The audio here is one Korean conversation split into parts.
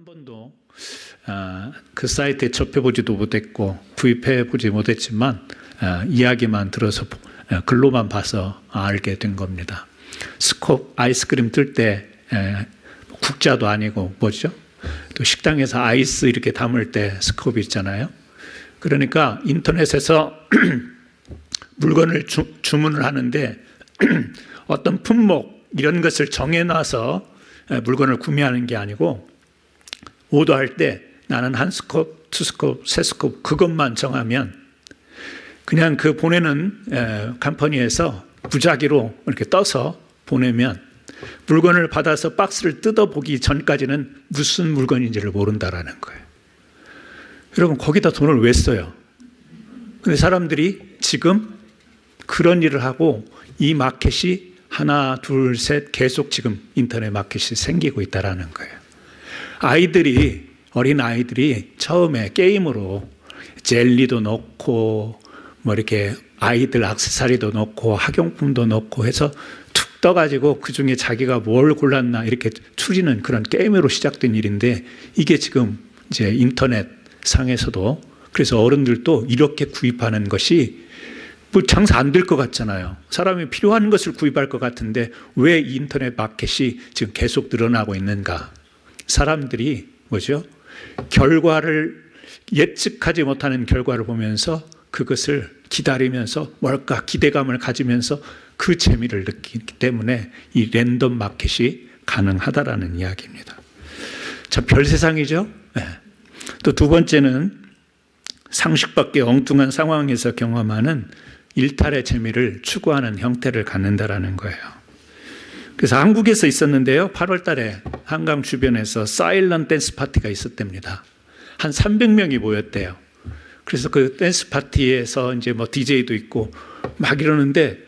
한 번도 그 사이트에 접해보지도 못했고 구입해보지 못했지만 이야기만 들어서 글로만 봐서 알게 된 겁니다. 스콥 아이스크림 뜰 때 국자도 아니고 뭐죠? 또 식당에서 아이스 이렇게 담을 때 스콥이 있잖아요. 그러니까 인터넷에서 물건을 주문을 하는데 어떤 품목 이런 것을 정해놔서 물건을 구매하는 게 아니고 오더할 때 나는 한 스콥, 두 스콥, 세 스콥 그것만 정하면 그냥 그 보내는 컴퍼니에서 무작위로 이렇게 떠서 보내면 물건을 받아서 박스를 뜯어보기 전까지는 무슨 물건인지를 모른다라는 거예요. 여러분 거기다 돈을 왜 써요? 근데 사람들이 지금 그런 일을 하고 이 마켓이 하나, 둘, 셋 계속 지금 인터넷 마켓이 생기고 있다라는 거예요. 어린 아이들이 처음에 게임으로 젤리도 넣고 뭐 이렇게 아이들 액세서리도 넣고 학용품도 넣고 해서 툭 떠가지고 그 중에 자기가 뭘 골랐나 이렇게 추리는 그런 게임으로 시작된 일인데 이게 지금 이제 인터넷 상에서도 그래서 어른들도 이렇게 구입하는 것이 뭐 장사 안 될 것 같잖아요. 사람이 필요한 것을 구입할 것 같은데 왜 인터넷 마켓이 지금 계속 늘어나고 있는가? 사람들이 뭐죠? 결과를 예측하지 못하는 결과를 보면서 그것을 기다리면서 뭘까 기대감을 가지면서 그 재미를 느끼기 때문에 이 랜덤 마켓이 가능하다라는 이야기입니다. 참 별세상이죠? 네. 또 두 번째는 상식 밖의 엉뚱한 상황에서 경험하는 일탈의 재미를 추구하는 형태를 갖는다라는 거예요. 그래서 한국에서 있었는데요. 8월 달에 한강 주변에서 사일런트 댄스 파티가 있었답니다. 한 300명이 모였대요. 그래서 그 댄스 파티에서 이제 뭐 DJ도 있고 막 이러는데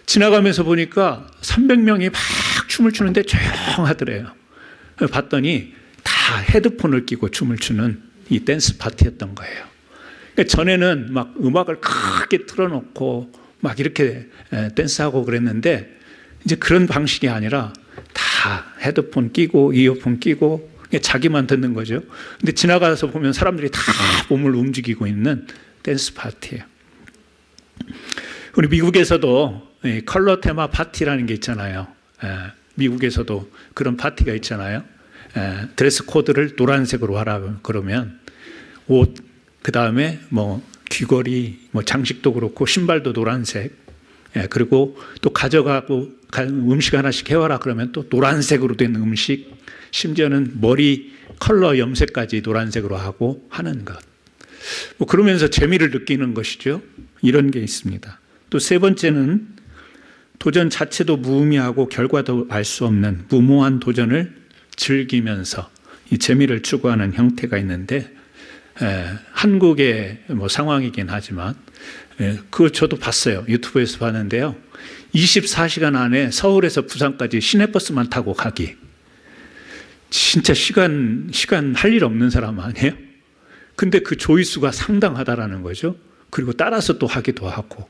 지나가면서 보니까 300명이 막 춤을 추는데 조용하더래요. 봤더니 다 헤드폰을 끼고 춤을 추는 이 댄스 파티였던 거예요. 그러니까 전에는 막 음악을 크게 틀어놓고 막 이렇게 댄스하고 그랬는데 이제 그런 방식이 아니라 다 헤드폰 끼고 이어폰 끼고 자기만 듣는 거죠. 근데 지나가서 보면 사람들이 다 몸을 움직이고 있는 댄스 파티예요. 우리 미국에서도 컬러 테마 파티라는 게 있잖아요. 미국에서도 그런 파티가 있잖아요. 드레스 코드를 노란색으로 하라 그러면 옷, 그 다음에 뭐 귀걸이, 뭐 장식도 그렇고 신발도 노란색, 그리고 또 가져가고 음식 하나씩 해와라 그러면 또 노란색으로 된 음식, 심지어는 머리 컬러 염색까지 노란색으로 하고 하는 것. 뭐 그러면서 재미를 느끼는 것이죠. 이런 게 있습니다. 또 세 번째는 도전 자체도 무의미하고 결과도 알 수 없는 무모한 도전을 즐기면서 이 재미를 추구하는 형태가 있는데 한국의 뭐 상황이긴 하지만 그거 저도 봤어요. 유튜브에서 봤는데요. 24시간 안에 서울에서 부산까지 시내버스만 타고 가기. 진짜 시간 할 일 없는 사람 아니에요? 근데 그 조회수가 상당하다라는 거죠. 그리고 따라서 또 하기도 하고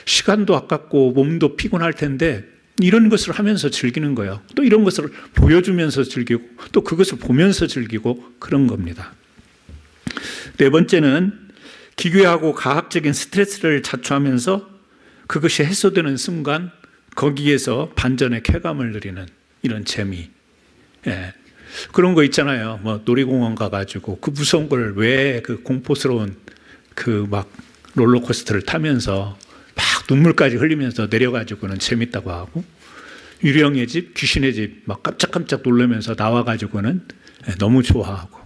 시간도 아깝고 몸도 피곤할 텐데 이런 것을 하면서 즐기는 거예요. 또 이런 것을 보여주면서 즐기고 또 그것을 보면서 즐기고 그런 겁니다. 네 번째는 기괴하고 가학적인 스트레스를 자초하면서 그것이 해소되는 순간 거기에서 반전의 쾌감을 누리는 이런 재미. 그런 거 있잖아요. 뭐 놀이공원 가가지고 그 무서운 걸 왜 그 공포스러운 그 막 롤러코스터를 타면서 막 눈물까지 흘리면서 내려가지고는 재밌다고 하고 유령의 집, 귀신의 집 막 깜짝깜짝 놀라면서 나와가지고는 너무 좋아하고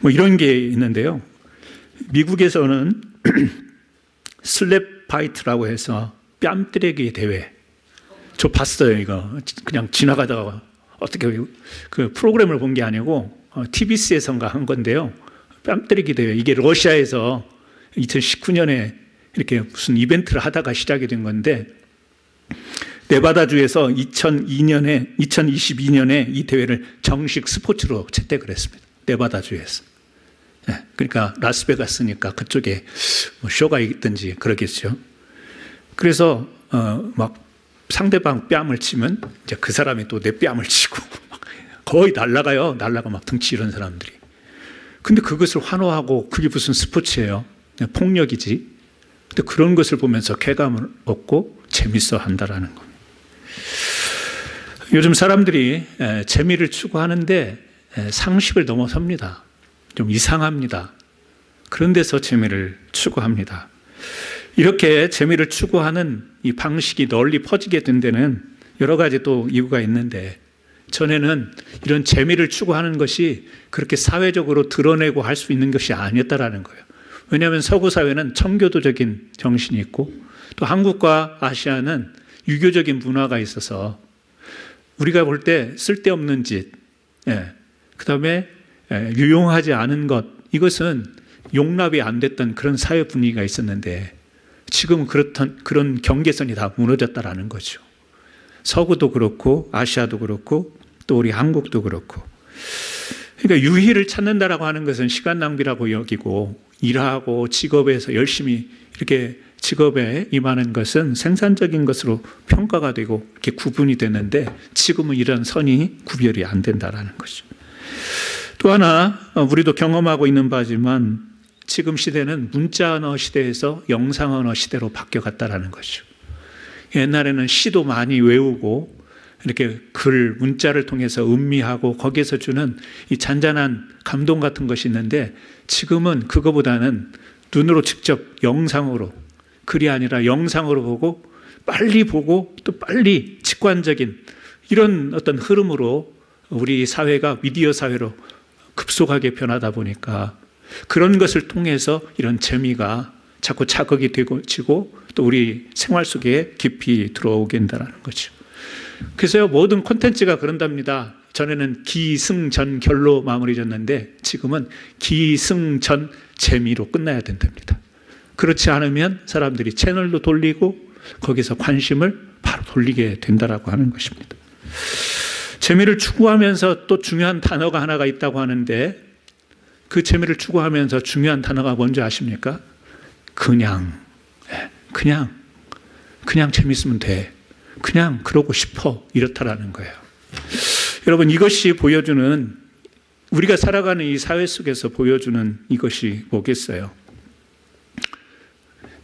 뭐 이런 게 있는데요. 미국에서는 슬랩 파이트라고 해서 뺨때리기 대회. 저 봤어요, 이거. 그냥 지나가다가 어떻게 그 프로그램을 본 게 아니고 TBC에선가 한 건데요. 뺨때리기 대회. 이게 러시아에서 2019년에 이렇게 무슨 이벤트를 하다가 시작이 된 건데 네바다주에서 2022년에 이 대회를 정식 스포츠로 채택을 했습니다. 네바다주에서. 그러니까 라스베가스니까 그쪽에 뭐 쇼가 있든지 그러겠죠. 그래서 막 상대방 뺨을 치면 이제 그 사람이 또 내 뺨을 치고 거의 날아가요. 날아가 막 등치 이런 사람들이. 근데 그것을 환호하고 그게 무슨 스포츠예요? 그냥 폭력이지. 근데 그런 것을 보면서 쾌감을 얻고 재밌어 한다라는 겁니다. 요즘 사람들이 재미를 추구하는데 상식을 넘어섭니다. 좀 이상합니다. 그런 데서 재미를 추구합니다. 이렇게 재미를 추구하는 이 방식이 널리 퍼지게 된 데는 여러 가지 또 이유가 있는데, 전에는 이런 재미를 추구하는 것이 그렇게 사회적으로 드러내고 할 수 있는 것이 아니었다라는 거예요. 왜냐하면 서구 사회는 청교도적인 정신이 있고 또 한국과 아시아는 유교적인 문화가 있어서 우리가 볼 때 쓸데없는 짓, 그 다음에 유용하지 않은 것, 이것은 용납이 안 됐던 그런 사회 분위기가 있었는데 지금은 그런 경계선이 다 무너졌다라는 거죠. 서구도 그렇고 아시아도 그렇고 또 우리 한국도 그렇고. 그러니까 유희를 찾는다라고 하는 것은 시간 낭비라고 여기고, 일하고 직업에서 열심히 이렇게 직업에 임하는 것은 생산적인 것으로 평가가 되고 이렇게 구분이 되는데, 지금은 이런 선이 구별이 안 된다라는 거죠. 또 하나 우리도 경험하고 있는 바지만 지금 시대는 문자 언어 시대에서 영상 언어 시대로 바뀌어갔다라는 거죠. 옛날에는 시도 많이 외우고 이렇게 글, 문자를 통해서 음미하고 거기에서 주는 이 잔잔한 감동 같은 것이 있는데, 지금은 그거보다는 눈으로 직접 영상으로, 글이 아니라 영상으로 보고 빨리 보고 또 빨리 직관적인 이런 어떤 흐름으로 우리 사회가 미디어 사회로 급속하게 변하다 보니까 그런 것을 통해서 이런 재미가 자꾸 자극이 되고 또 우리 생활 속에 깊이 들어오게 된다는 거죠. 그래서 모든 콘텐츠가 그런답니다. 전에는 기승전결로 마무리 졌는데 지금은 기승전 재미로 끝나야 된답니다. 그렇지 않으면 사람들이 채널도 돌리고 거기서 관심을 바로 돌리게 된다라고 하는 것입니다. 재미를 추구하면서 또 중요한 단어가 하나가 있다고 하는데, 그 재미를 추구하면서 중요한 단어가 뭔지 아십니까? 그냥 재밌으면 돼. 그냥 그러고 싶어. 이렇다라는 거예요. 여러분, 이것이 보여주는, 우리가 살아가는 이 사회 속에서 보여주는 이것이 뭐겠어요?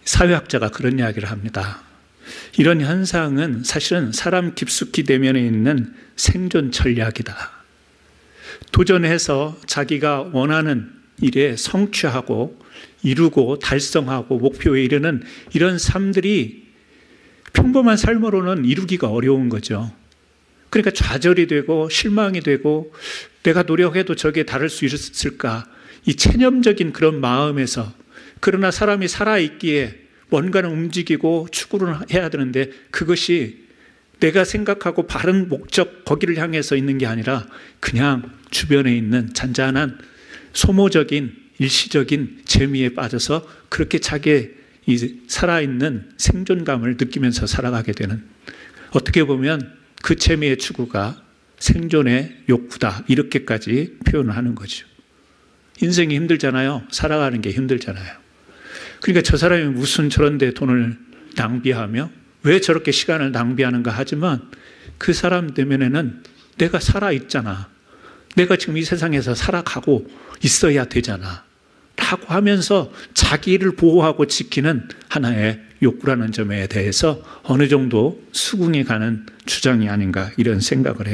사회학자가 그런 이야기를 합니다. 이런 현상은 사실은 사람 깊숙이 내면에 있는 생존 전략이다. 도전해서 자기가 원하는 일에 성취하고 이루고 달성하고 목표에 이르는 이런 삶들이 평범한 삶으로는 이루기가 어려운 거죠. 그러니까 좌절이 되고 실망이 되고 내가 노력해도 저게 다를 수 있을까, 이 체념적인 그런 마음에서, 그러나 사람이 살아있기에 뭔가는 움직이고 추구를 해야 되는데 그것이 내가 생각하고 바른 목적 거기를 향해서 있는 게 아니라 그냥 주변에 있는 잔잔한 소모적인 일시적인 재미에 빠져서 그렇게 자기의 이 살아있는 생존감을 느끼면서 살아가게 되는, 어떻게 보면 그 재미의 추구가 생존의 욕구다, 이렇게까지 표현을 하는 거죠. 인생이 힘들잖아요. 살아가는 게 힘들잖아요. 그러니까 저 사람이 무슨 저런 데 돈을 낭비하며 왜 저렇게 시간을 낭비하는가 하지만, 그 사람 내면에는 내가 살아있잖아, 내가 지금 이 세상에서 살아가고 있어야 되잖아 라고 하면서 자기를 보호하고 지키는 하나의 욕구라는 점에 대해서 어느 정도 수긍이 가는 주장이 아닌가, 이런 생각을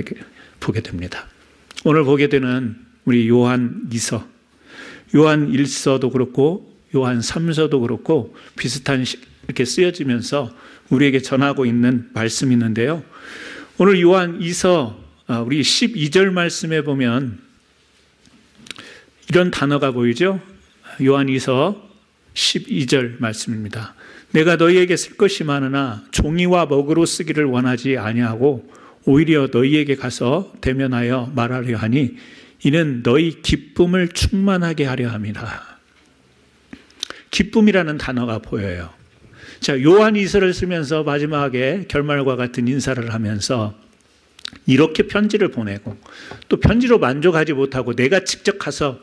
보게 됩니다. 오늘 보게 되는 우리 요한 2서, 요한 1서도 그렇고 요한 3서도 그렇고 비슷한 이렇게 쓰여지면서 우리에게 전하고 있는 말씀이 있는데요. 오늘 요한 2서 우리 12절 말씀에 보면 이런 단어가 보이죠? 요한 2서 12절 말씀입니다. 내가 너희에게 쓸 것이 많으나 종이와 먹으로 쓰기를 원하지 아니하고 오히려 너희에게 가서 대면하여 말하려 하니 이는 너희 기쁨을 충만하게 하려 함이라. 기쁨이라는 단어가 보여요. 자, 요한 2서를 쓰면서 마지막에 결말과 같은 인사를 하면서 이렇게 편지를 보내고, 또 편지로 만족하지 못하고 내가 직접 가서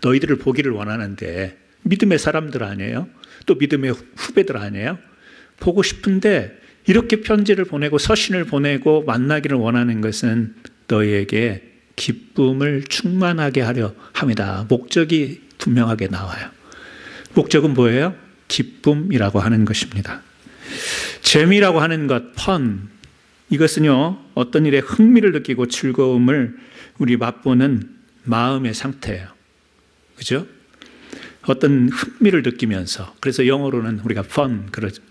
너희들을 보기를 원하는데, 믿음의 사람들 아니에요? 또 믿음의 후배들 아니에요? 보고 싶은데 이렇게 편지를 보내고 서신을 보내고 만나기를 원하는 것은 너희에게 기쁨을 충만하게 하려 함이다. 목적이 분명하게 나와요. 목적은 뭐예요? 기쁨이라고 하는 것입니다. 재미라고 하는 것, 펀, 이것은요, 어떤 일에 흥미를 느끼고 즐거움을 우리 맛보는 마음의 상태예요. 그죠? 어떤 흥미를 느끼면서, 그래서 영어로는 우리가 fun 그러죠.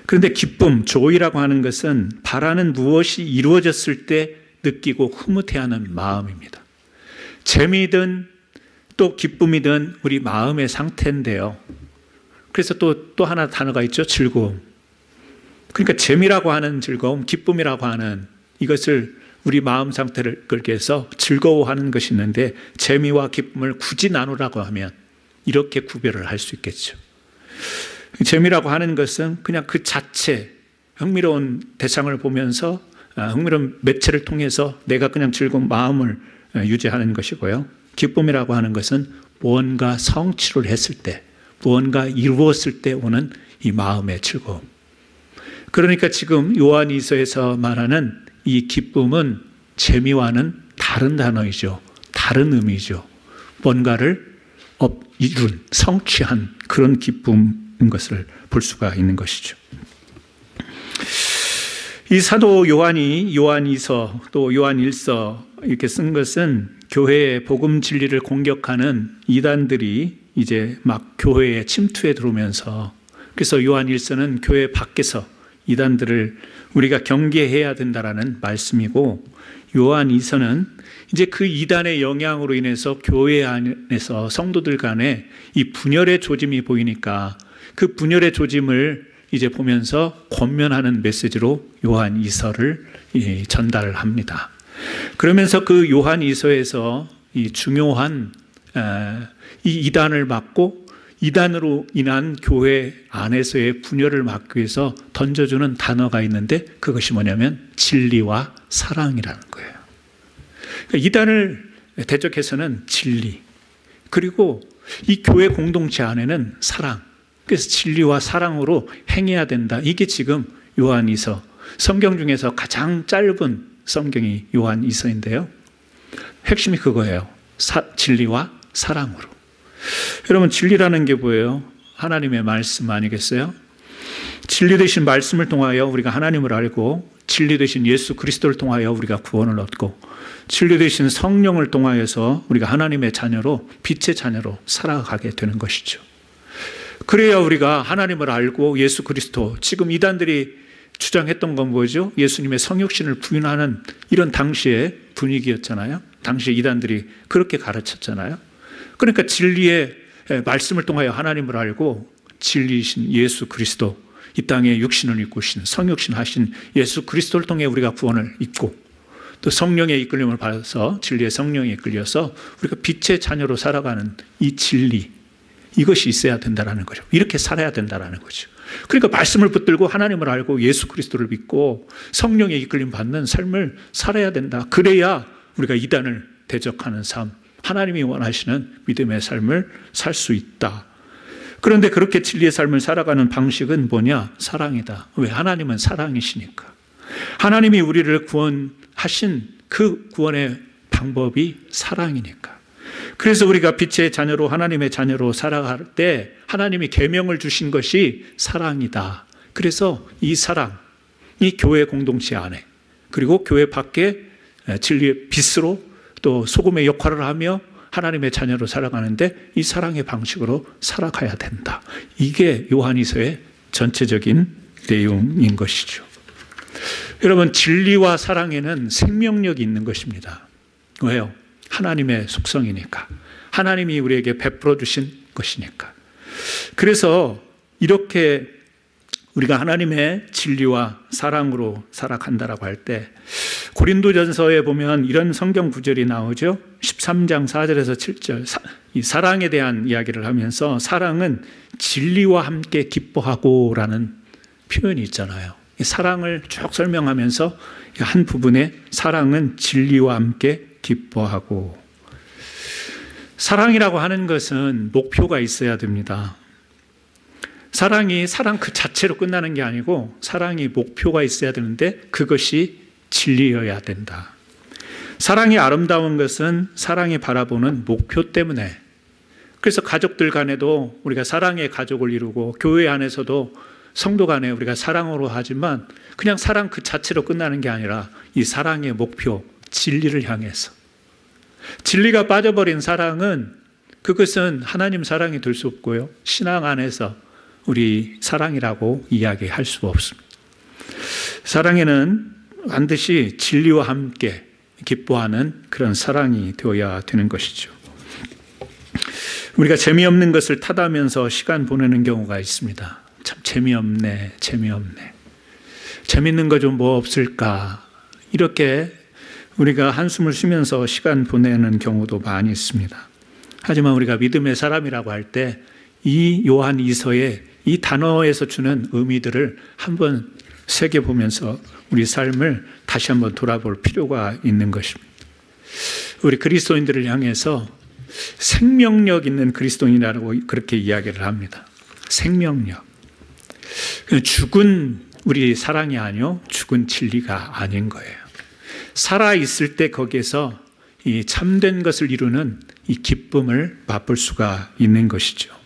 그런데 기쁨, joy라고 하는 것은 바라는 무엇이 이루어졌을 때 느끼고 흐뭇해하는 마음입니다. 재미든 또 기쁨이든 우리 마음의 상태인데요. 그래서 또 하나 단어가 있죠. 즐거움. 그러니까 재미라고 하는 즐거움, 기쁨이라고 하는 이것을 우리 마음 상태를 끌게 해서 즐거워하는 것이 있는데, 재미와 기쁨을 굳이 나누라고 하면 이렇게 구별을 할 수 있겠죠. 재미라고 하는 것은 그냥 그 자체, 흥미로운 대상을 보면서 흥미로운 매체를 통해서 내가 그냥 즐거운 마음을 유지하는 것이고요. 기쁨이라고 하는 것은 무언가 성취를 했을 때, 무언가 이루었을 때 오는 이 마음의 즐거움. 그러니까 지금 요한이서에서 말하는 이 기쁨은 재미와는 다른 단어이죠. 다른 의미죠. 뭔가를 이룬, 성취한 그런 기쁨인 것을 볼 수가 있는 것이죠. 이 사도 요한이 요한이서 또 요한일서 이렇게 쓴 것은 교회의 복음 진리를 공격하는 이단들이 이제 막 교회에 침투해 들어오면서, 그래서 요한일서는 교회 밖에서 이단들을 우리가 경계해야 된다라는 말씀이고, 요한이서는 이제 그 이단의 영향으로 인해서 교회 안에서 성도들 간에 이 분열의 조짐이 보이니까 그 분열의 조짐을 이제 보면서 권면하는 메시지로 요한이서를 전달을 합니다. 그러면서 그 요한이서에서 이 중요한 이 이단을 막고 이단으로 인한 교회 안에서의 분열을 막기 위해서 던져주는 단어가 있는데, 그것이 뭐냐면 진리와 사랑이라는 거예요. 그러니까 이단을 대적해서는 진리, 그리고 이 교회 공동체 안에는 사랑, 그래서 진리와 사랑으로 행해야 된다. 이게 지금 요한이서, 성경 중에서 가장 짧은 성경이 요한이서인데요. 핵심이 그거예요. 진리와 사랑으로. 여러분, 진리라는 게 뭐예요? 하나님의 말씀 아니겠어요? 진리 되신 말씀을 통하여 우리가 하나님을 알고, 진리 되신 예수 그리스도를 통하여 우리가 구원을 얻고, 진리 되신 성령을 통하여서 우리가 하나님의 자녀로, 빛의 자녀로 살아가게 되는 것이죠. 그래야 우리가 하나님을 알고 예수 그리스도, 지금 이단들이 주장했던 건 뭐죠? 예수님의 성육신을 부인하는 이런 당시의 분위기였잖아요. 당시 이단들이 그렇게 가르쳤잖아요. 그러니까 진리의 말씀을 통하여 하나님을 알고, 진리이신 예수 그리스도, 이 땅에 육신을 입고 오신 성육신 하신 예수 그리스도를 통해 우리가 구원을 입고, 또 성령의 이끌림을 받아서 진리의 성령에 이끌려서 우리가 빛의 자녀로 살아가는 이 진리, 이것이 있어야 된다는 거죠. 이렇게 살아야 된다는 거죠. 그러니까 말씀을 붙들고 하나님을 알고 예수 그리스도를 믿고 성령의 이끌림 받는 삶을 살아야 된다. 그래야 우리가 이단을 대적하는 삶, 하나님이 원하시는 믿음의 삶을 살 수 있다. 그런데 그렇게 진리의 삶을 살아가는 방식은 뭐냐? 사랑이다. 왜? 하나님은 사랑이시니까. 하나님이 우리를 구원하신 그 구원의 방법이 사랑이니까. 그래서 우리가 빛의 자녀로, 하나님의 자녀로 살아갈 때 하나님이 계명을 주신 것이 사랑이다. 그래서 이 사랑이 교회 공동체 안에, 그리고 교회 밖에 진리의 빛으로 또 소금의 역할을 하며 하나님의 자녀로 살아가는데 이 사랑의 방식으로 살아가야 된다. 이게 요한이서의 전체적인 내용인 것이죠. 여러분, 진리와 사랑에는 생명력이 있는 것입니다. 왜요? 하나님의 속성이니까. 하나님이 우리에게 베풀어 주신 것이니까. 그래서 이렇게 우리가 하나님의 진리와 사랑으로 살아간다라고 할 때, 고린도전서에 보면 이런 성경 구절이 나오죠. 13장 4절에서 7절, 이 사랑에 대한 이야기를 하면서 사랑은 진리와 함께 기뻐하고 라는 표현이 있잖아요. 이 사랑을 쭉 설명하면서 한 부분에 사랑은 진리와 함께 기뻐하고, 사랑이라고 하는 것은 목표가 있어야 됩니다. 사랑이 사랑 그 자체로 끝나는 게 아니고 사랑이 목표가 있어야 되는데 그것이 진리여야 된다. 사랑이 아름다운 것은 사랑이 바라보는 목표 때문에. 그래서 가족들 간에도 우리가 사랑의 가족을 이루고 교회 안에서도 성도 간에 우리가 사랑으로 하지만 그냥 사랑 그 자체로 끝나는 게 아니라 이 사랑의 목표, 진리를 향해서. 진리가 빠져버린 사랑은 그것은 하나님 사랑이 될 수 없고요. 신앙 안에서 우리 사랑이라고 이야기할 수 없습니다. 사랑에는 반드시 진리와 함께 기뻐하는 그런 사랑이 되어야 되는 것이죠. 우리가 재미없는 것을 탓하면서 시간 보내는 경우가 있습니다. 참 재미없네. 재밌는 거 좀 뭐 없을까? 이렇게 우리가 한숨을 쉬면서 시간 보내는 경우도 많이 있습니다. 하지만 우리가 믿음의 사람이라고 할 때 이 요한 2서의 이 단어에서 주는 의미들을 한번 새겨보면서 우리 삶을 다시 한번 돌아볼 필요가 있는 것입니다. 우리 그리스도인들을 향해서 생명력 있는 그리스도인이라고 그렇게 이야기를 합니다. 생명력. 죽은 우리 사랑이 아니요, 죽은 진리가 아닌 거예요. 살아있을 때 거기에서 이 참된 것을 이루는 이 기쁨을 맛볼 수가 있는 것이죠.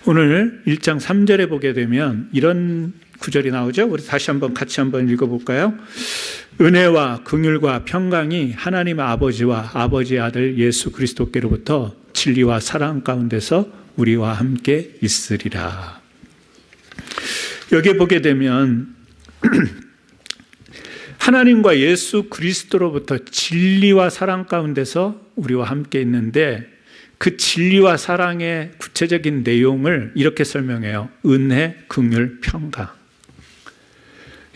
오늘 1장 3절에 보게 되면 이런 구절이 나오죠. 우리 다시 같이 한번 읽어볼까요? 은혜와 긍휼과 평강이 하나님 아버지와 아버지의 아들 예수 그리스도께로부터 진리와 사랑 가운데서 우리와 함께 있으리라. 여기 보게 되면 하나님과 예수 그리스도로부터 진리와 사랑 가운데서 우리와 함께 있는데 그 진리와 사랑의 구체적인 내용을 이렇게 설명해요. 은혜, 긍휼, 평강.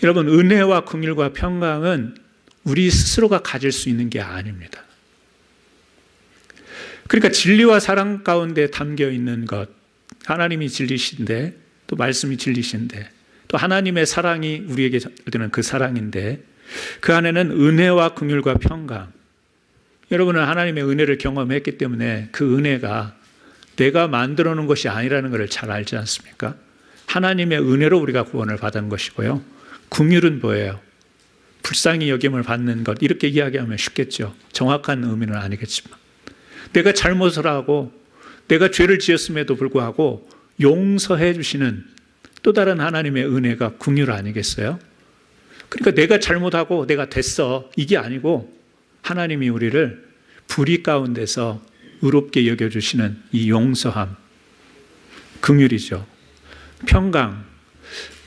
여러분, 은혜와 긍휼과 평강은 우리 스스로가 가질 수 있는 게 아닙니다. 그러니까 진리와 사랑 가운데 담겨 있는 것, 하나님이 진리신데 또 말씀이 진리신데 또 하나님의 사랑이 우리에게 드는 그 사랑인데 그 안에는 은혜와 긍휼과 평강. 여러분은 하나님의 은혜를 경험했기 때문에 그 은혜가 내가 만들어 놓은 것이 아니라는 것을 잘 알지 않습니까? 하나님의 은혜로 우리가 구원을 받은 것이고요. 긍휼은 뭐예요? 불쌍히 여김을 받는 것. 이렇게 이야기하면 쉽겠죠. 정확한 의미는 아니겠지만 내가 잘못을 하고 내가 죄를 지었음에도 불구하고 용서해 주시는 또 다른 하나님의 은혜가 긍휼 아니겠어요? 그러니까 내가 잘못하고 내가 됐어 이게 아니고 하나님이 우리를 불의 가운데서 의롭게 여겨주시는 이 용서함, 긍휼이죠. 평강.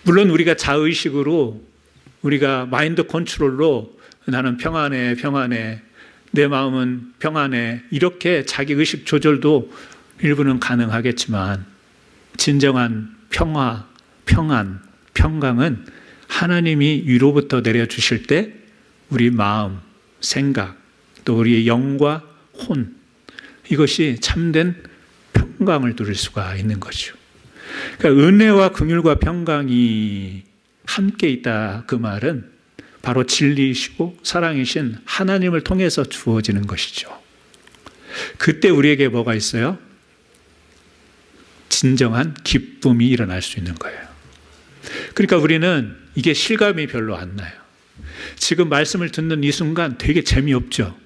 물론 우리가 자의식으로 우리가 마인드 컨트롤로 나는 평안해 내 마음은 평안해 이렇게 자기 의식 조절도 일부는 가능하겠지만 진정한 평화, 평안, 평강은 하나님이 위로부터 내려주실 때 우리 마음, 생각, 또 우리의 영과 혼 이것이 참된 평강을 누릴 수가 있는 거죠. 그러니까 은혜와 긍휼과 평강이 함께 있다 그 말은 바로 진리이시고 사랑이신 하나님을 통해서 주어지는 것이죠. 그때 우리에게 뭐가 있어요? 진정한 기쁨이 일어날 수 있는 거예요. 그러니까 우리는 이게 실감이 별로 안 나요. 지금 말씀을 듣는 이 순간 되게 재미없죠?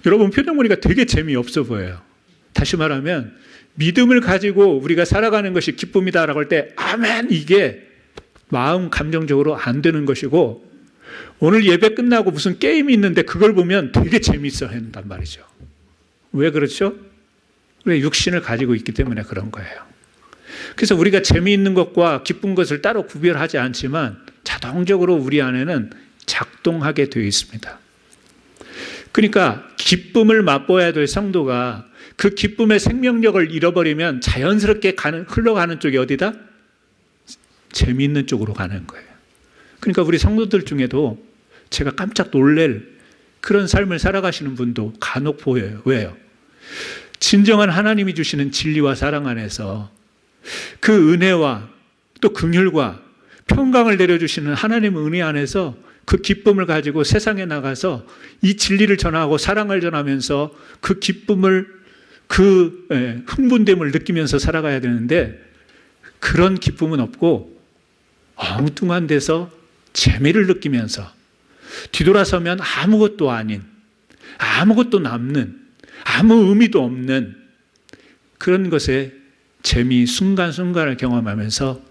여러분 표정 보니까 되게 재미없어 보여요. 다시 말하면 믿음을 가지고 우리가 살아가는 것이 기쁨이다라고 할 때 아멘 이게 마음 감정적으로 안 되는 것이고 오늘 예배 끝나고 무슨 게임이 있는데 그걸 보면 되게 재미있어 한단 말이죠. 왜 그렇죠? 우리 육신을 가지고 있기 때문에 그런 거예요. 그래서 우리가 재미있는 것과 기쁜 것을 따로 구별하지 않지만 자동적으로 우리 안에는 작동하게 되어 있습니다. 그러니까 기쁨을 맛보아야 될 성도가 그 기쁨의 생명력을 잃어버리면 자연스럽게 흘러가는 쪽이 어디다? 재미있는 쪽으로 가는 거예요. 그러니까 우리 성도들 중에도 제가 깜짝 놀랄 그런 삶을 살아가시는 분도 간혹 보여요. 왜요? 진정한 하나님이 주시는 진리와 사랑 안에서 그 은혜와 또 긍휼과 평강을 내려주시는 하나님의 은혜 안에서 그 기쁨을 가지고 세상에 나가서 이 진리를 전하고 사랑을 전하면서 그 기쁨을 그 흥분됨을 느끼면서 살아가야 되는데 그런 기쁨은 없고 엉뚱한 데서 재미를 느끼면서 뒤돌아서면 아무것도 아닌, 아무것도 남는, 아무 의미도 없는 그런 것에 재미, 순간순간을 경험하면서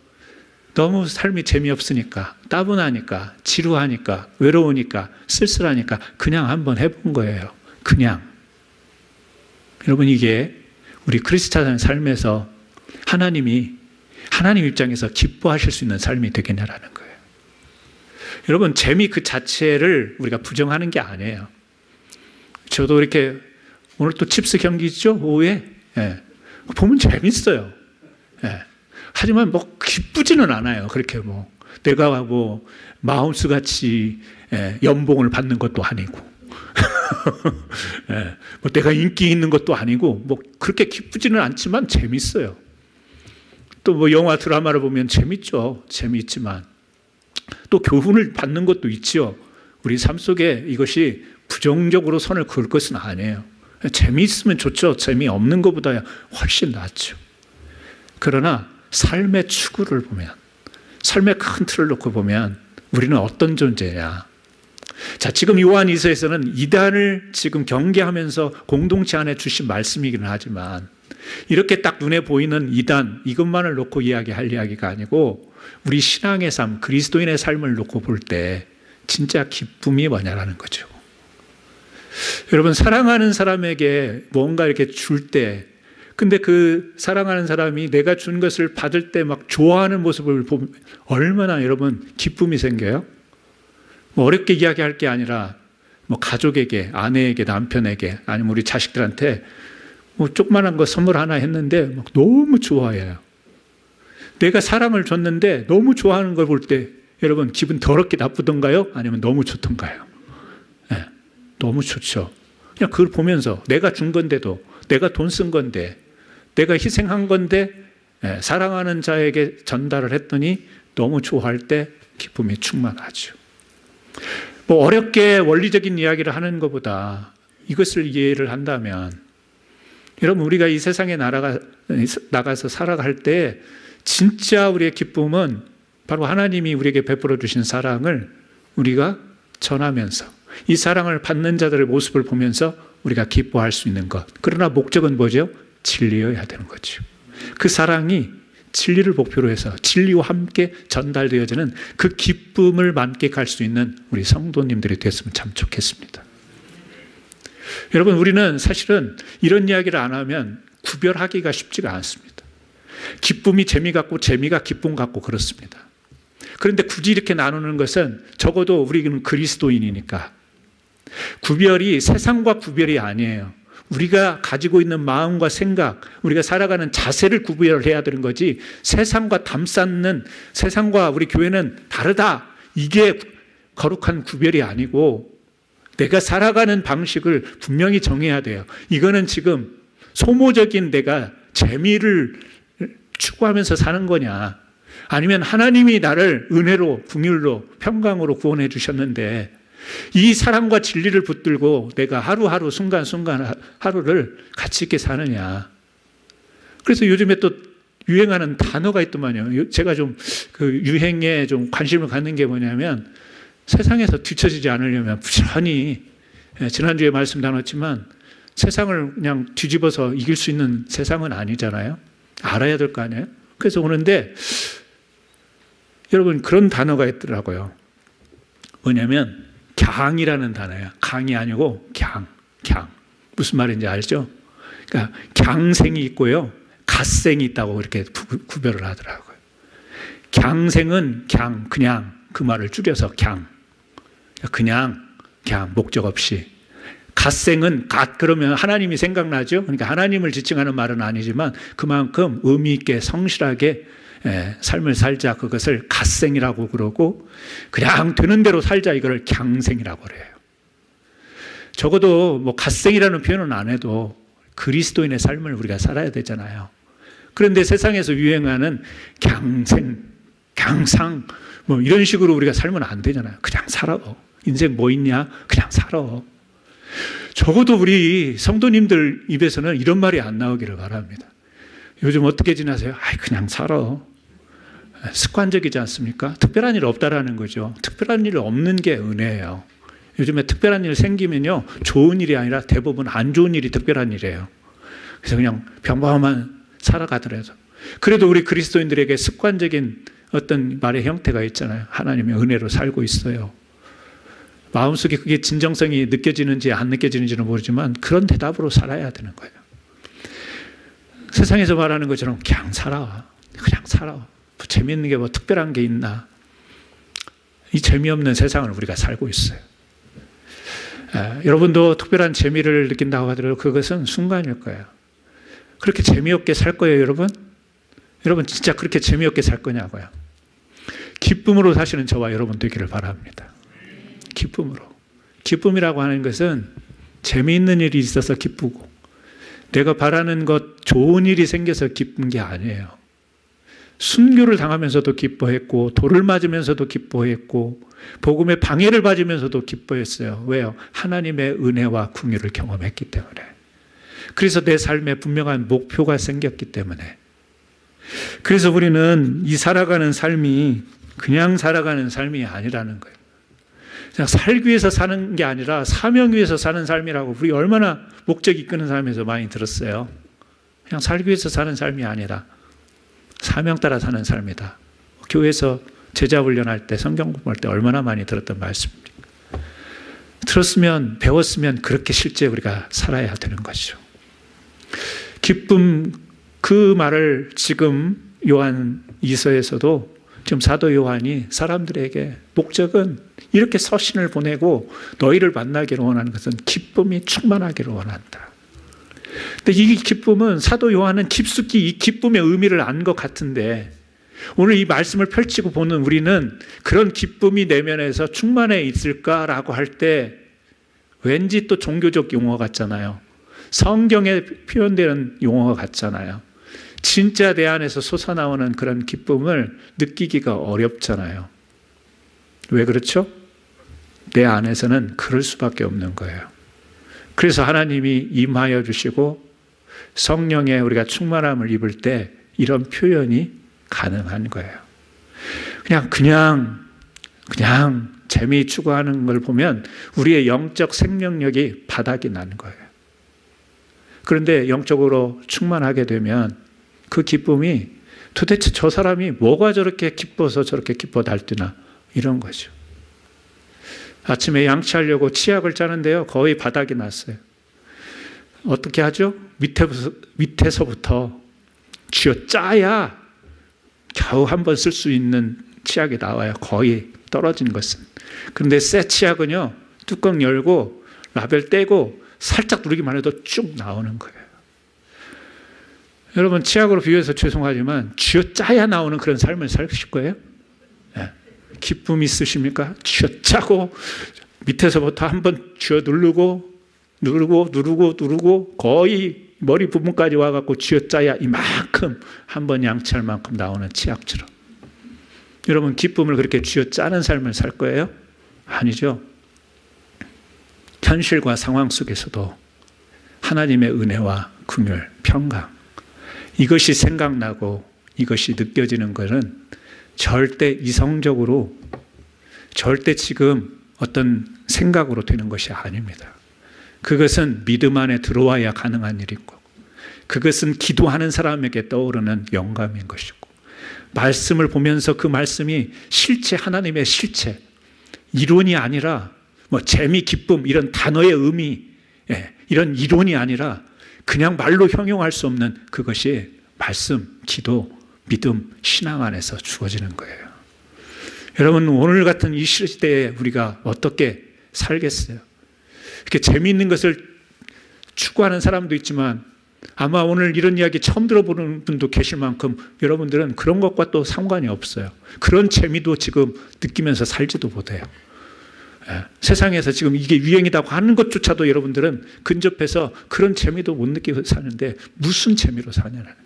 너무 삶이 재미없으니까, 따분하니까, 지루하니까, 외로우니까, 쓸쓸하니까 그냥 한번 해본 거예요. 그냥. 여러분, 이게 우리 크리스찬 삶에서 하나님 입장에서 기뻐하실 수 있는 삶이 되겠냐라는 거예요. 여러분, 재미 그 자체를 우리가 부정하는 게 아니에요. 저도 이렇게 오늘 또 칩스 경기죠? 오후에. 예. 보면 재밌어요. 예. 하지만 뭐 기쁘지는 않아요. 그렇게 뭐 내가 뭐 마우스 같이 연봉을 받는 것도 아니고, 예. 뭐 내가 인기 있는 것도 아니고, 뭐 그렇게 기쁘지는 않지만 재밌어요. 또 뭐 영화 드라마를 보면 재밌죠. 재미있지만 또 교훈을 받는 것도 있죠. 우리 삶 속에 이것이 부정적으로 선을 그을 것은 아니에요. 재미있으면 좋죠. 재미없는 것보다 훨씬 낫죠. 그러나 삶의 추구를 보면, 삶의 큰 틀을 놓고 보면 우리는 어떤 존재냐. 자, 지금 요한 2서에서는 이단을 지금 경계하면서 공동체 안에 주신 말씀이기는 하지만 이렇게 딱 눈에 보이는 이단, 이것만을 놓고 이야기할 이야기가 아니고 우리 신앙의 삶, 그리스도인의 삶을 놓고 볼 때 진짜 기쁨이 뭐냐라는 거죠. 여러분, 사랑하는 사람에게 뭔가 이렇게 줄 때, 근데 그 사랑하는 사람이 내가 준 것을 받을 때 막 좋아하는 모습을 보면 얼마나 여러분 기쁨이 생겨요? 뭐 어렵게 이야기할 게 아니라 뭐 가족에게, 아내에게, 남편에게, 아니면 우리 자식들한테 뭐 조그만한 거 선물 하나 했는데 막 너무 좋아해요. 내가 사랑을 줬는데 너무 좋아하는 걸 볼 때 여러분 기분 더럽게 나쁘던가요? 아니면 너무 좋던가요? 네, 너무 좋죠. 그냥 그걸 보면서 내가 준 건데도, 내가 돈 쓴 건데, 내가 희생한 건데 사랑하는 자에게 전달을 했더니 너무 좋아할 때 기쁨이 충만하죠. 뭐 어렵게 원리적인 이야기를 하는 것보다 이것을 이해를 한다면, 여러분, 우리가 이 세상에 나가서 살아갈 때 진짜 우리의 기쁨은 바로 하나님이 우리에게 베풀어 주신 사랑을 우리가 전하면서 이 사랑을 받는 자들의 모습을 보면서 우리가 기뻐할 수 있는 것. 그러나 목적은 뭐죠? 진리여야 되는 거죠. 그 사랑이 진리를 목표로 해서 진리와 함께 전달되어지는 그 기쁨을 만끽할 수 있는 우리 성도님들이 됐으면 참 좋겠습니다. 여러분, 우리는 사실은 이런 이야기를 안 하면 구별하기가 쉽지가 않습니다. 기쁨이 재미 같고 재미가 기쁨 같고 그렇습니다. 그런데 굳이 이렇게 나누는 것은 적어도 우리는 그리스도인이니까 구별이 세상과 구별이 아니에요. 우리가 가지고 있는 마음과 생각, 우리가 살아가는 자세를 구별해야 되는 거지, 세상과 담쌓는, 세상과 우리 교회는 다르다, 이게 거룩한 구별이 아니고 내가 살아가는 방식을 분명히 정해야 돼요. 이거는 지금 소모적인 내가 재미를 추구하면서 사는 거냐, 아니면 하나님이 나를 은혜로, 긍휼로, 평강으로 구원해 주셨는데 이 사랑과 진리를 붙들고 내가 하루하루 순간순간 하루를 가치 있게 사느냐. 그래서 요즘에 또 유행하는 단어가 있더만요. 제가 좀 그 유행에 좀 관심을 갖는 게 뭐냐면, 세상에서 뒤처지지 않으려면 부지런히, 지난주에 말씀 나눴지만 세상을 그냥 뒤집어서 이길 수 있는 세상은 아니잖아요. 알아야 될 거 아니에요. 그래서 오는데 여러분, 그런 단어가 있더라고요. 뭐냐면 갱이라는 단어예요. 강이 아니고 갱. 무슨 말인지 알죠? 그러니까 갱생이 있고요, 갓생이 있다고 이렇게 구별을 하더라고요. 갱생은 그냥 그 말을 줄여서 그냥 목적 없이. 갓생은 그러면 하나님이 생각나죠? 그러니까 하나님을 지칭하는 말은 아니지만 그만큼 의미 있게 성실하게 삶을 살자, 그것을 갓생이라고 그러고, 그냥 되는 대로 살자, 이걸 갱생이라고 그래요. 적어도 뭐 갓생이라는 표현은 안 해도 그리스도인의 삶을 우리가 살아야 되잖아요. 그런데 세상에서 유행하는 갱상 뭐 이런 식으로 우리가 살면 안 되잖아요. 그냥 살아. 인생 뭐 있냐? 그냥 살아. 적어도 우리 성도님들 입에서는 이런 말이 안 나오기를 바랍니다. 요즘 어떻게 지나세요? 그냥 살아. 습관적이지 않습니까? 특별한 일 없다라는 거죠. 특별한 일 없는 게 은혜예요. 요즘에 특별한 일 생기면요, 좋은 일이 아니라 대부분 안 좋은 일이 특별한 일이에요. 그래서 그냥 평범한 살아가더라도. 그래도 우리 그리스도인들에게 습관적인 어떤 말의 형태가 있잖아요. 하나님의 은혜로 살고 있어요. 마음속에 그게 진정성이 느껴지는지 안 느껴지는지는 모르지만 그런 대답으로 살아야 되는 거예요. 세상에서 말하는 것처럼 그냥 살아. 그냥 살아. 뭐 재미있는 게 뭐 특별한 게 있나. 이 재미없는 세상을 우리가 살고 있어요. 여러분도 특별한 재미를 느낀다고 하더라도 그것은 순간일 거예요. 그렇게 재미없게 살 거예요, 여러분? 여러분 진짜 그렇게 재미없게 살 거냐고요. 기쁨으로 사시는 저와 여러분 되기를 바랍니다. 기쁨으로. 기쁨이라고 하는 것은 재미있는 일이 있어서 기쁘고 내가 바라는 것 좋은 일이 생겨서 기쁜 게 아니에요. 순교를 당하면서도 기뻐했고 돌을 맞으면서도 기뻐했고 복음의 방해를 받으면서도 기뻐했어요. 왜요? 하나님의 은혜와 긍휼을 경험했기 때문에. 그래서 내 삶에 분명한 목표가 생겼기 때문에. 그래서 우리는 이 살아가는 삶이 그냥 살아가는 삶이 아니라는 거예요. 그냥 살기 위해서 사는 게 아니라 사명 위해서 사는 삶이라고 우리 얼마나 목적이 이끄는 삶에서 많이 들었어요. 그냥 살기 위해서 사는 삶이 아니라 사명 따라 사는 삶이다. 교회에서 제자 훈련할 때 성경 공부할 때 얼마나 많이 들었던 말씀입니까? 들었으면 배웠으면 그렇게 실제 우리가 살아야 되는 것이죠. 기쁨 그 말을 지금 요한 2서에서도 지금 사도 요한이 사람들에게 목적은 이렇게 서신을 보내고 너희를 만나기를 원하는 것은 기쁨이 충만하기를 원한다. 근데 이 기쁨은 사도 요한은 깊숙이 이 기쁨의 의미를 안 것 같은데 오늘 이 말씀을 펼치고 보는 우리는 그런 기쁨이 내면에서 충만해 있을까라고 할 때 왠지 또 종교적 용어 같잖아요. 성경에 표현되는 용어 같잖아요. 진짜 내 안에서 솟아나오는 그런 기쁨을 느끼기가 어렵잖아요. 왜 그렇죠? 내 안에서는 그럴 수밖에 없는 거예요. 그래서 하나님이 임하여 주시고 성령에 우리가 충만함을 입을 때 이런 표현이 가능한 거예요. 그냥 재미 추구하는 걸 보면 우리의 영적 생명력이 바닥이 나는 거예요. 그런데 영적으로 충만하게 되면 그 기쁨이 도대체 저 사람이 뭐가 저렇게 기뻐서 저렇게 기뻐 달뛰나 이런 거죠. 아침에 양치하려고 치약을 짜는데요. 거의 바닥이 났어요. 어떻게 하죠? 밑에서부터 쥐어짜야 겨우 한 번 쓸 수 있는 치약이 나와요. 거의 떨어진 것은. 그런데 새 치약은요. 뚜껑 열고 라벨 떼고 살짝 누르기만 해도 쭉 나오는 거예요. 여러분 치약으로 비유해서 죄송하지만 쥐어짜야 나오는 그런 삶을 사실 거예요? 네. 기쁨 있으십니까? 쥐어짜고 밑에서부터 한번 쥐어 누르고 거의 머리 부분까지 와갖고 쥐어짜야 이만큼 한번 양치할 만큼 나오는 치약처럼. 여러분 기쁨을 그렇게 쥐어짜는 삶을 살 거예요? 아니죠. 현실과 상황 속에서도 하나님의 은혜와 긍휼, 평강 이것이 생각나고 이것이 느껴지는 것은 절대 이성적으로 절대 지금 어떤 생각으로 되는 것이 아닙니다. 그것은 믿음 안에 들어와야 가능한 일인 거고 그것은 기도하는 사람에게 떠오르는 영감인 것이고 말씀을 보면서 그 말씀이 실체 하나님의 실체 이론이 아니라 뭐 재미, 기쁨 이런 단어의 의미 이런 이론이 아니라 그냥 말로 형용할 수 없는 그것이 말씀, 기도, 믿음, 신앙 안에서 주어지는 거예요. 여러분 오늘 같은 이 시대에 우리가 어떻게 살겠어요? 이렇게 재미있는 것을 추구하는 사람도 있지만 아마 오늘 이런 이야기 처음 들어보는 분도 계실 만큼 여러분들은 그런 것과 또 상관이 없어요. 그런 재미도 지금 느끼면서 살지도 못해요. 세상에서 지금 이게 유행이라고 하는 것조차도 여러분들은 근접해서 그런 재미도 못 느끼고 사는데 무슨 재미로 사냐는 거예요.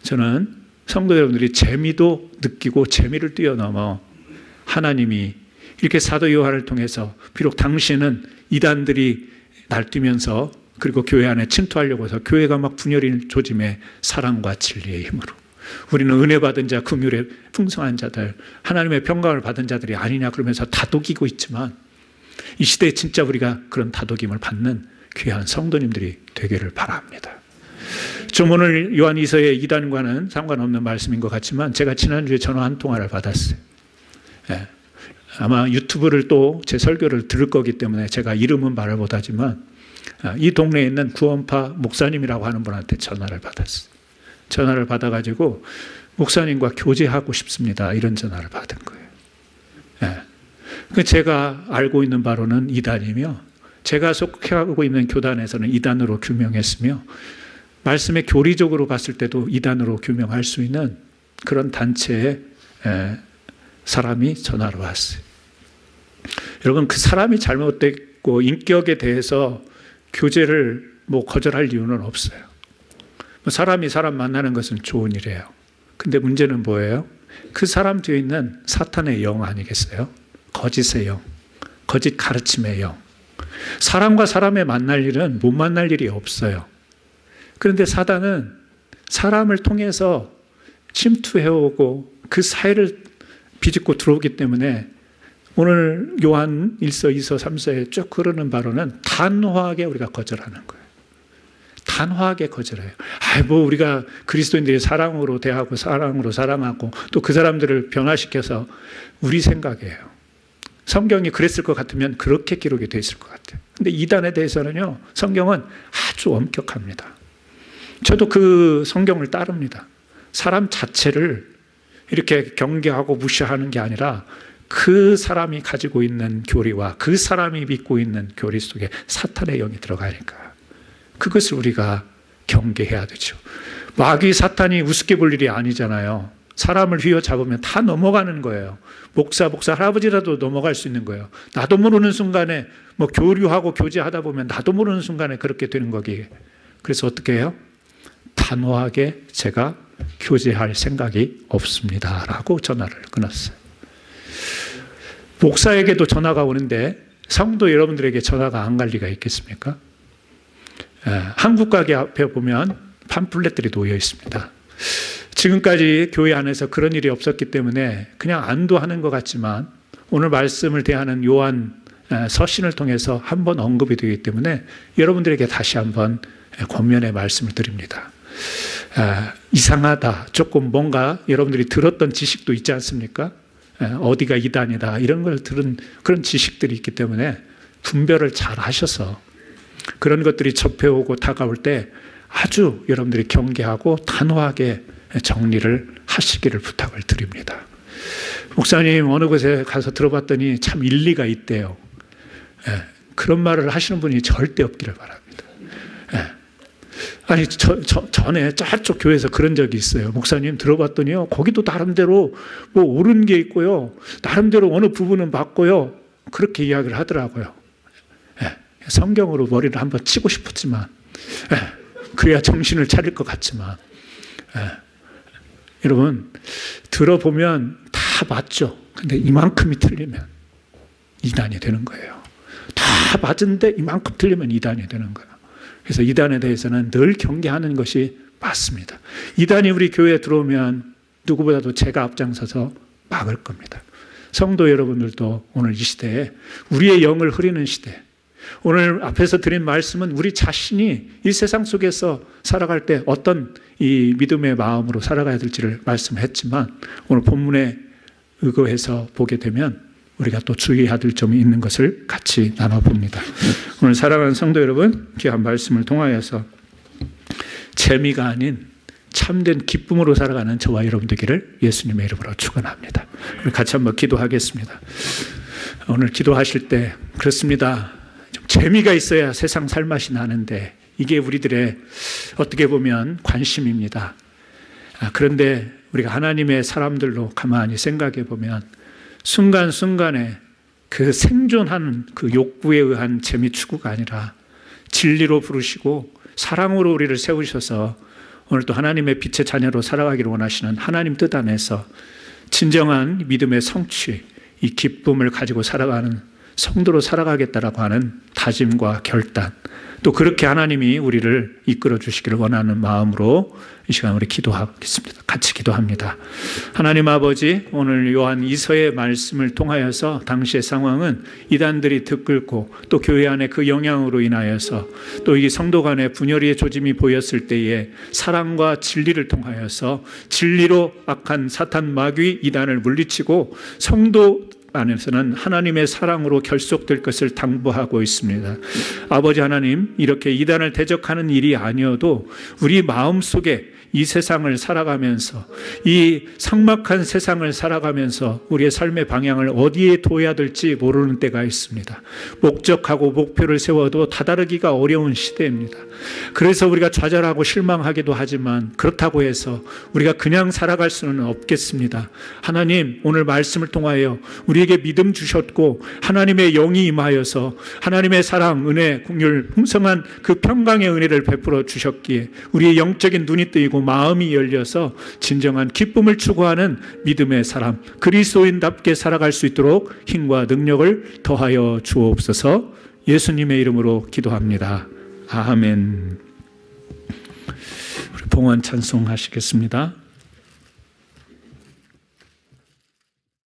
저는 성도 여러분들이 재미도 느끼고 재미를 뛰어넘어 하나님이 이렇게 사도 요한을 통해서 비록 당시에는 이단들이 날뛰면서 그리고 교회 안에 침투하려고 해서 교회가 막 분열이 조짐해 사랑과 진리의 힘으로 우리는 은혜 받은 자, 긍휼에 풍성한 자들, 하나님의 평강을 받은 자들이 아니냐 그러면서 다독이고 있지만 이 시대에 진짜 우리가 그런 다독임을 받는 귀한 성도님들이 되기를 바랍니다. 좀 오늘 요한이서의 이단과는 상관없는 말씀인 것 같지만 제가 지난주에 전화 한 통화를 받았어요. 예. 아마 유튜브를 또 제 설교를 들을 거기 때문에 제가 이름은 말을 못하지만 이 동네에 있는 구원파 목사님이라고 하는 분한테 전화를 받았어요. 전화를 받아가지고 목사님과 교제하고 싶습니다. 이런 전화를 받은 거예요. 예. 제가 알고 있는 바로는 이단이며 제가 속해하고 있는 교단에서는 이단으로 규명했으며 말씀의 교리적으로 봤을 때도 이단으로 규명할 수 있는 그런 단체의 사람이 전화로 왔어요. 여러분, 그 사람이 잘못됐고 인격에 대해서 교제를 거절할 이유는 없어요. 사람이 사람 만나는 것은 좋은 일이에요. 근데 문제는 뭐예요? 그 사람 뒤에 있는 사탄의 영 아니겠어요? 거짓의 영, 거짓 가르침의 영. 사람과 사람의 만날 일은 못 만날 일이 없어요. 그런데 사단은 사람을 통해서 침투해오고 그 사이를 비집고 들어오기 때문에 오늘 요한 1서, 2서, 3서에 쭉 흐르는 바로는 단호하게 우리가 거절하는 거예요. 단호하게 거절해요. 우리가 그리스도인들이 사랑으로 대하고 사랑으로 사랑하고 또 그 사람들을 변화시켜서 우리 생각이에요. 성경이 그랬을 것 같으면 그렇게 기록이 되어 있을 것 같아요. 근데 이단에 대해서는요, 성경은 아주 엄격합니다. 저도 그 성경을 따릅니다. 사람 자체를 이렇게 경계하고 무시하는 게 아니라 그 사람이 가지고 있는 교리와 그 사람이 믿고 있는 교리 속에 사탄의 영이 들어가니까 그것을 우리가 경계해야 되죠. 마귀 사탄이 우습게 볼 일이 아니잖아요. 사람을 휘어잡으면 다 넘어가는 거예요. 목사, 할아버지라도 넘어갈 수 있는 거예요. 나도 모르는 순간에 교류하고 교제하다 보면 나도 모르는 순간에 그렇게 되는 거기에. 그래서 어떻게 해요? 단호하게 제가 교제할 생각이 없습니다. 라고 전화를 끊었어요. 목사에게도 전화가 오는데 성도 여러분들에게 전화가 안 갈 리가 있겠습니까? 한국 가게 앞에 보면 팜플렛들이 놓여 있습니다. 지금까지 교회 안에서 그런 일이 없었기 때문에 그냥 안도하는 것 같지만 오늘 말씀을 대하는 요한 서신을 통해서 한번 언급이 되기 때문에 여러분들에게 다시 한번 권면의 말씀을 드립니다. 이상하다. 조금 뭔가 여러분들이 들었던 지식도 있지 않습니까? 어디가 이단이다. 이런 걸 들은 그런 지식들이 있기 때문에 분별을 잘 하셔서 그런 것들이 접해오고 다가올 때 아주 여러분들이 경계하고 단호하게 정리를 하시기를 부탁을 드립니다. 목사님 어느 곳에 가서 들어봤더니 참 일리가 있대요. 그런 말을 하시는 분이 절대 없기를 바랍니다. 아니 전에 저쪽 교회에서 그런 적이 있어요. 목사님 들어봤더니요, 거기도 나름대로 옳은 게 있고요, 나름대로 어느 부분은 맞고요, 그렇게 이야기를 하더라고요. 성경으로 머리를 한번 치고 싶었지만 그래야 정신을 차릴 것 같지만 여러분 들어보면 다 맞죠. 근데 이만큼이 틀리면 이단이 되는 거예요. 다 맞은데 이만큼 틀리면 이단이 되는 거예요. 그래서 이단에 대해서는 늘 경계하는 것이 맞습니다. 이단이 우리 교회에 들어오면 누구보다도 제가 앞장서서 막을 겁니다. 성도 여러분들도 오늘 이 시대에 우리의 영을 흐리는 시대, 오늘 앞에서 드린 말씀은 우리 자신이 이 세상 속에서 살아갈 때 어떤 이 믿음의 마음으로 살아가야 될지를 말씀했지만 오늘 본문에 의거해서 보게 되면 우리가 또 주의해야 될 점이 있는 것을 같이 나눠봅니다. 오늘 사랑하는 성도 여러분, 귀한 말씀을 통하여서 재미가 아닌 참된 기쁨으로 살아가는 저와 여러분 되기를 예수님의 이름으로 축원합니다. 우리 같이 한번 기도하겠습니다. 오늘 기도하실 때 그렇습니다. 좀 재미가 있어야 세상 살맛이 나는데 이게 우리들의 어떻게 보면 관심입니다. 그런데 우리가 하나님의 사람들로 가만히 생각해 보면 순간순간에 그 생존하는 그 욕구에 의한 재미 추구가 아니라 진리로 부르시고 사랑으로 우리를 세우셔서 오늘 또 하나님의 빛의 자녀로 살아가기를 원하시는 하나님 뜻 안에서 진정한 믿음의 성취, 이 기쁨을 가지고 살아가는 성도로 살아가겠다라고 하는 다짐과 결단, 또 그렇게 하나님이 우리를 이끌어 주시기를 원하는 마음으로 이 시간 우리 기도하겠습니다. 같이 기도합니다. 하나님 아버지, 오늘 요한 2서의 말씀을 통하여서 당시의 상황은 이단들이 들끓고 또 교회 안에 그 영향으로 인하여서 또 이 성도 간의 분열의 조짐이 보였을 때에 사랑과 진리를 통하여서 진리로 악한 사탄 마귀 이단을 물리치고 성도 안에서는 하나님의 사랑으로 결속될 것을 당부하고 있습니다. 아버지 하나님, 이렇게 이단을 대적하는 일이 아니어도 우리 마음속에 이 세상을 살아가면서, 이 삭막한 세상을 살아가면서 우리의 삶의 방향을 어디에 둬야 될지 모르는 때가 있습니다. 목적하고 목표를 세워도 다다르기가 어려운 시대입니다. 그래서 우리가 좌절하고 실망하기도 하지만 그렇다고 해서 우리가 그냥 살아갈 수는 없겠습니다. 하나님, 오늘 말씀을 통하여 우리에게 믿음 주셨고 하나님의 영이 임하여서 하나님의 사랑, 은혜, 긍휼, 풍성한 그 평강의 은혜를 베풀어 주셨기에 우리의 영적인 눈이 뜨이고 마음이 열려서 진정한 기쁨을 추구하는 믿음의 사람, 그리스도인답게 살아갈 수 있도록 힘과 능력을 더하여 주옵소서. 예수님의 이름으로 기도합니다. 아멘. 우리 봉헌 찬송하시겠습니다.